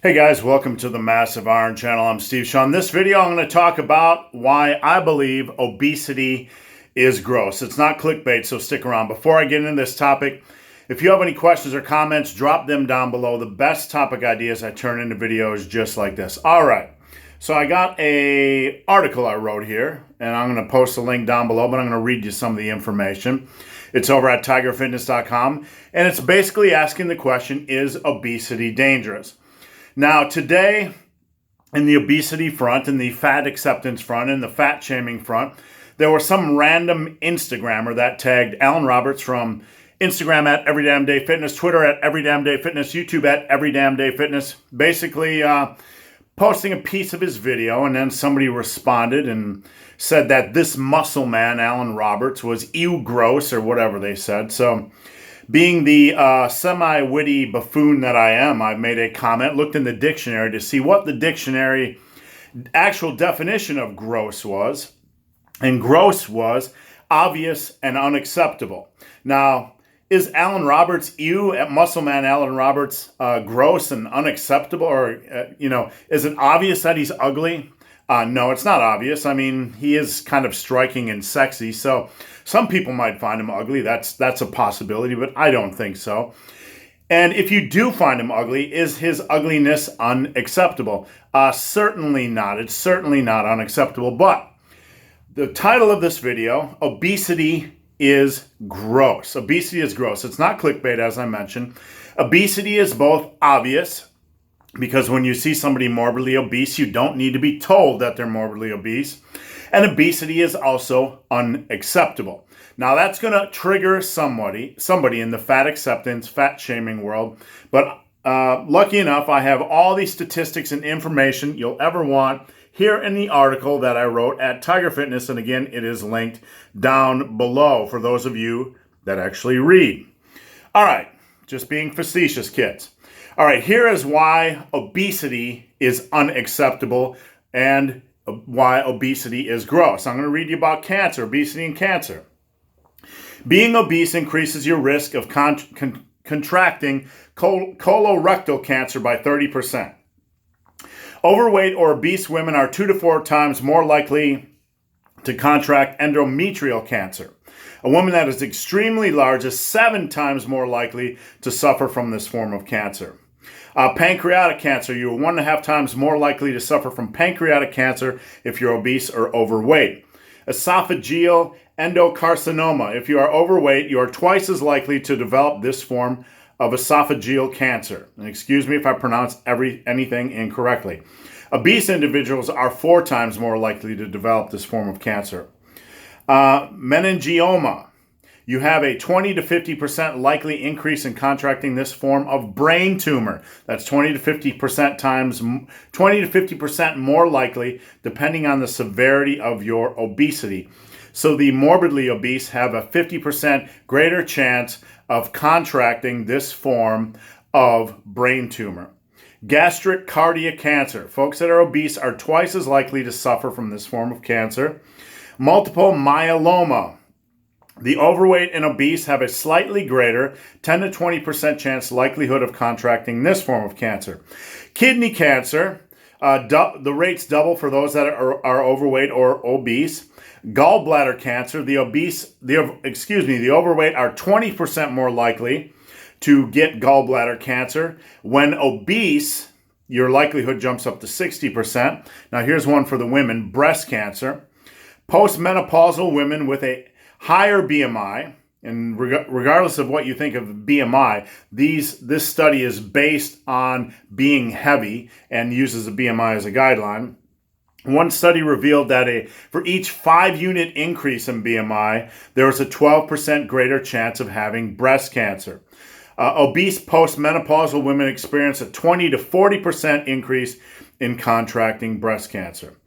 Hey guys, welcome to the Massive Iron Channel. I'm Steve Shaw. In this video, I'm going to talk about why I believe obesity is gross. It's not clickbait, so stick around. Before I get into this topic, if you have any questions or comments, drop them down below. The best topic ideas I turn into videos just like this. All right, so I got an article I wrote here, and I'm going to post a link down below, but I'm going to read you some of the information. It's over at tigerfitness.com, and it's basically asking the question, is obesity dangerous? Now, today, in the obesity front, in the fat acceptance front, in the fat shaming front, there was some random Instagrammer that tagged Alan Roberts from Instagram at EverydamnDayFitness, Twitter at EverydamnDayFitness, YouTube at EverydamnDayFitness, basically posting a piece of his video, and then somebody responded and said that this muscle man, Alan Roberts, was ew gross, or whatever they said. So, being the semi-witty buffoon that I am, I made a comment, looked in the dictionary to see what the dictionary actual definition of gross was. And gross was obvious and unacceptable. Now, is Alan Roberts ew, muscle man Alan Roberts, gross and unacceptable? Or, is it obvious that he's ugly? No, it's not obvious. I mean, he is kind of striking and sexy, so some people might find him ugly. That's a possibility, but I don't think so. And if you do find him ugly, is his ugliness unacceptable? Certainly not. It's certainly not unacceptable. But the title of this video, Obesity is Gross. Obesity is gross. It's not clickbait, as I mentioned. Obesity is both obvious, because when you see somebody morbidly obese, you don't need to be told that they're morbidly obese. And obesity is also unacceptable. Now, that's going to trigger somebody in the fat acceptance, fat shaming world. But lucky enough, I have all these statistics and information you'll ever want here in the article that I wrote at Tiger Fitness. And again, it is linked down below for those of you that actually read. All right, just being facetious, kids. All right, here is why obesity is unacceptable and why obesity is gross. I'm going to read you about cancer, obesity and cancer. Being obese increases your risk of contracting colorectal cancer by 30%. Overweight or obese women are 2 to 4 times more likely to contract endometrial cancer. A woman that is extremely large is 7 times more likely to suffer from this form of cancer. Pancreatic cancer, you're 1.5 times more likely to suffer from pancreatic cancer if you're obese or overweight. Esophageal endocarcinoma, if you are overweight, you are twice as likely to develop this form of esophageal cancer. And excuse me if I pronounce anything incorrectly. Obese individuals are 4 times more likely to develop this form of cancer. Meningioma. You have a 20 to 50% likely increase in contracting this form of brain tumor. That's 20 to 50% more likely, depending on the severity of your obesity. So the morbidly obese have a 50% greater chance of contracting this form of brain tumor. Gastric cardiac cancer. Folks that are obese are twice as likely to suffer from this form of cancer. Multiple myeloma. The overweight and obese have a slightly greater 10 to 20% likelihood of contracting this form of cancer. Kidney cancer, the rates double for those that are overweight or obese. Gallbladder cancer, the overweight are 20% more likely to get gallbladder cancer. When obese, your likelihood jumps up to 60%. Now here's one for the women, breast cancer. Postmenopausal women with a higher BMI, and regardless of what you think of BMI, this study is based on being heavy and uses a BMI as a guideline. One study revealed that for each 5-unit increase in BMI, there was a 12% greater chance of having breast cancer. Obese postmenopausal women experience a 20 to 40% increase in contracting breast cancer.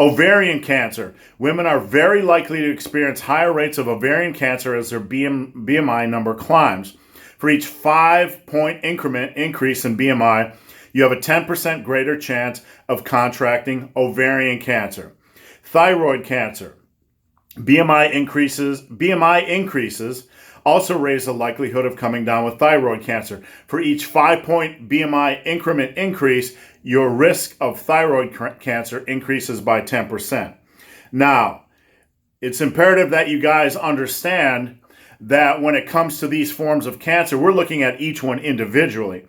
Ovarian cancer. Women are very likely to experience higher rates of ovarian cancer as their BMI number climbs. For each 5-point increment increase in BMI, you have a 10% greater chance of contracting ovarian cancer. Thyroid cancer. BMI increases also raise the likelihood of coming down with thyroid cancer. For each 5-point BMI increment increase, your risk of thyroid cancer increases by 10%. Now, it's imperative that you guys understand that when it comes to these forms of cancer, we're looking at each one individually.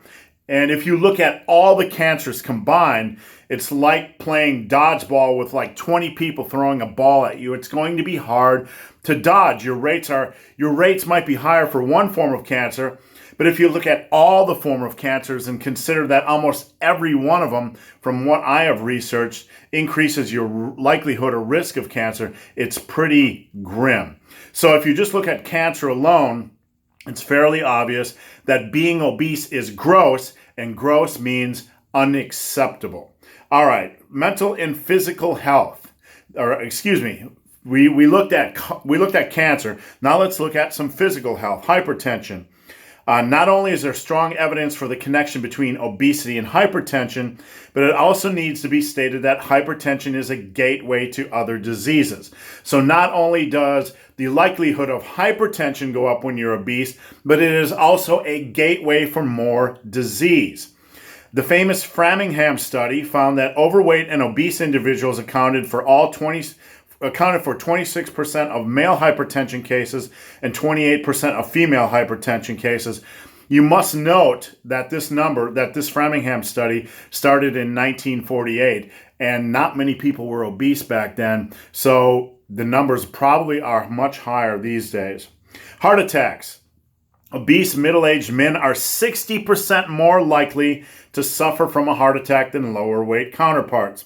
And if you look at all the cancers combined, it's like playing dodgeball with like 20 people throwing a ball at you. It's going to be hard to dodge. Your rates might be higher for one form of cancer, but if you look at all the form of cancers and consider that almost every one of them, from what I have researched, increases your likelihood or risk of cancer, it's pretty grim. So if you just look at cancer alone, it's fairly obvious that being obese is gross, and gross means unacceptable. All right, mental and physical health, or excuse me, we looked at cancer. Now let's look at some physical health, hypertension. Not only is there strong evidence for the connection between obesity and hypertension, but it also needs to be stated that hypertension is a gateway to other diseases. So not only does the likelihood of hypertension go up when you're obese, but it is also a gateway for more disease. The famous Framingham study found that overweight and obese individuals accounted for 26% of male hypertension cases and 28% of female hypertension cases. You must note that this Framingham study started in 1948, and not many people were obese back then, so the numbers probably are much higher these days. Heart attacks. Obese middle-aged men are 60% more likely to suffer from a heart attack than lower weight counterparts.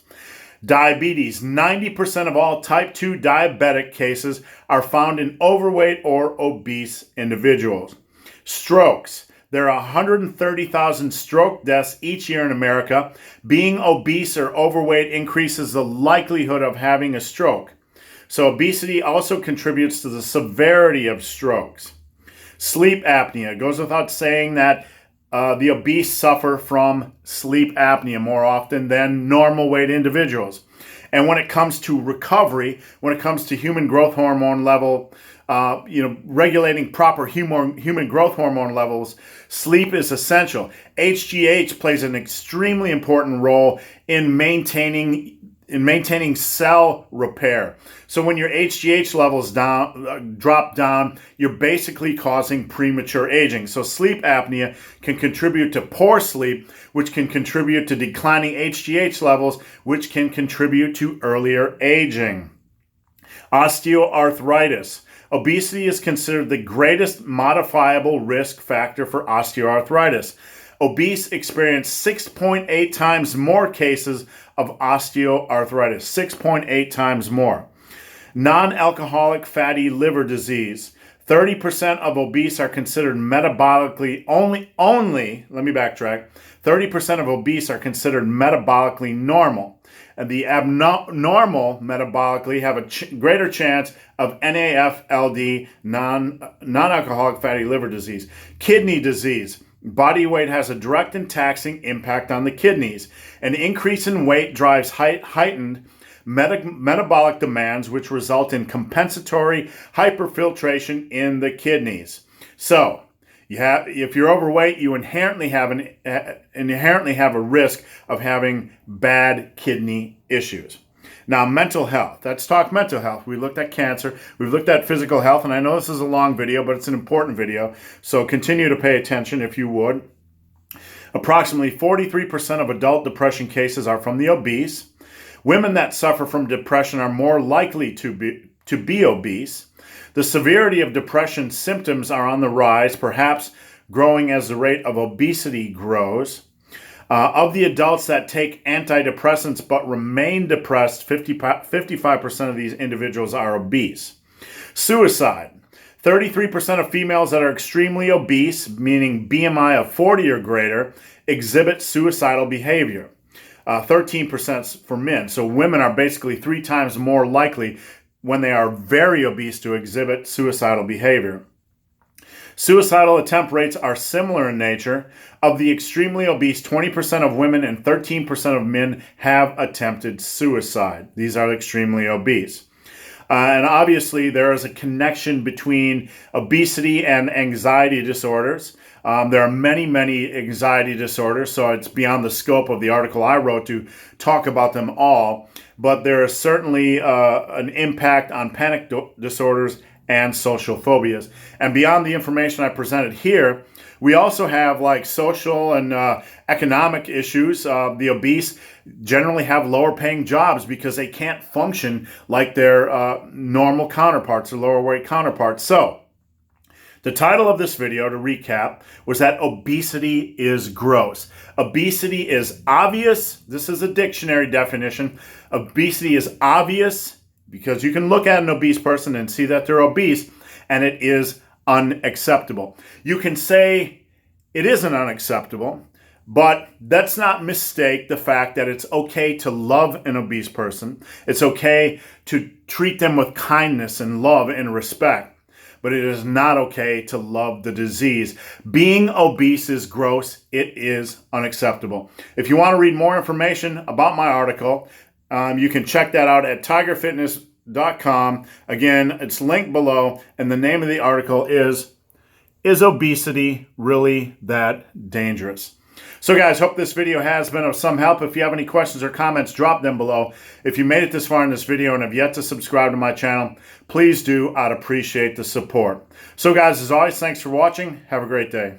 Diabetes. 90% of all type 2 diabetic cases are found in overweight or obese individuals. Strokes. There are 130,000 stroke deaths each year in America. Being obese or overweight increases the likelihood of having a stroke. So obesity also contributes to the severity of strokes. Sleep apnea. It goes without saying that the obese suffer from sleep apnea more often than normal weight individuals. And when it comes to recovery, when it comes to human growth hormone level, regulating proper human growth hormone levels, sleep is essential. HGH plays an extremely important role in maintaining cell repair. So when your HGH levels drop down, you're basically causing premature aging. So sleep apnea can contribute to poor sleep, which can contribute to declining HGH levels, which can contribute to earlier aging. Osteoarthritis. Obesity is considered the greatest modifiable risk factor for osteoarthritis. Obese experience 6.8 times more cases of osteoarthritis, 6.8 times more. Non-alcoholic fatty liver disease. 30% of obese are considered metabolically let me backtrack. 30% of obese are considered metabolically normal. And the abnormal metabolically have a greater chance of NAFLD, non-alcoholic fatty liver disease. Kidney disease. Body weight has a direct and taxing impact on the kidneys. An increase in weight drives heightened metabolic demands, which result in compensatory hyperfiltration in the kidneys. So, if you're overweight, you inherently have a risk of having bad kidney issues. Now, mental health. Let's talk mental health. We looked at cancer. We've looked at physical health, and I know this is a long video, but it's an important video, so continue to pay attention if you would. Approximately 43% of adult depression cases are from the obese. Women that suffer from depression are more likely to be obese. The severity of depression symptoms are on the rise, perhaps growing as the rate of obesity grows. Of the adults that take antidepressants but remain depressed, 55% of these individuals are obese. Suicide. 33% of females that are extremely obese, meaning BMI of 40 or greater, exhibit suicidal behavior. 13% for men. So women are basically 3 times more likely when they are very obese to exhibit suicidal behavior. Suicidal attempt rates are similar in nature. Of the extremely obese, 20% of women and 13% of men have attempted suicide. These are extremely obese. And obviously, there is a connection between obesity and anxiety disorders. There are many, many anxiety disorders, so it's beyond the scope of the article I wrote to talk about them all. But there is certainly an impact on panic disorders and social phobias. And beyond the information I presented here, we also have like social and economic issues. The obese generally have lower paying jobs because they can't function like their normal counterparts or lower weight counterparts. So the title of this video, to recap, was that obesity is gross. Obesity is obvious. This is a dictionary definition. Obesity is obvious because you can look at an obese person and see that they're obese, and it is unacceptable. You can say it isn't unacceptable, but let's not mistake the fact that it's okay to love an obese person. It's okay to treat them with kindness and love and respect, but it is not okay to love the disease. Being obese is gross. It is unacceptable. If you want to read more information about my article, you can check that out at tigerfitness.com. Again, it's linked below, and the name of the article is Obesity Really That Dangerous? So guys, hope this video has been of some help. If you have any questions or comments, drop them below. If you made it this far in this video and have yet to subscribe to my channel, please do. I'd appreciate the support. So guys, as always, thanks for watching. Have a great day.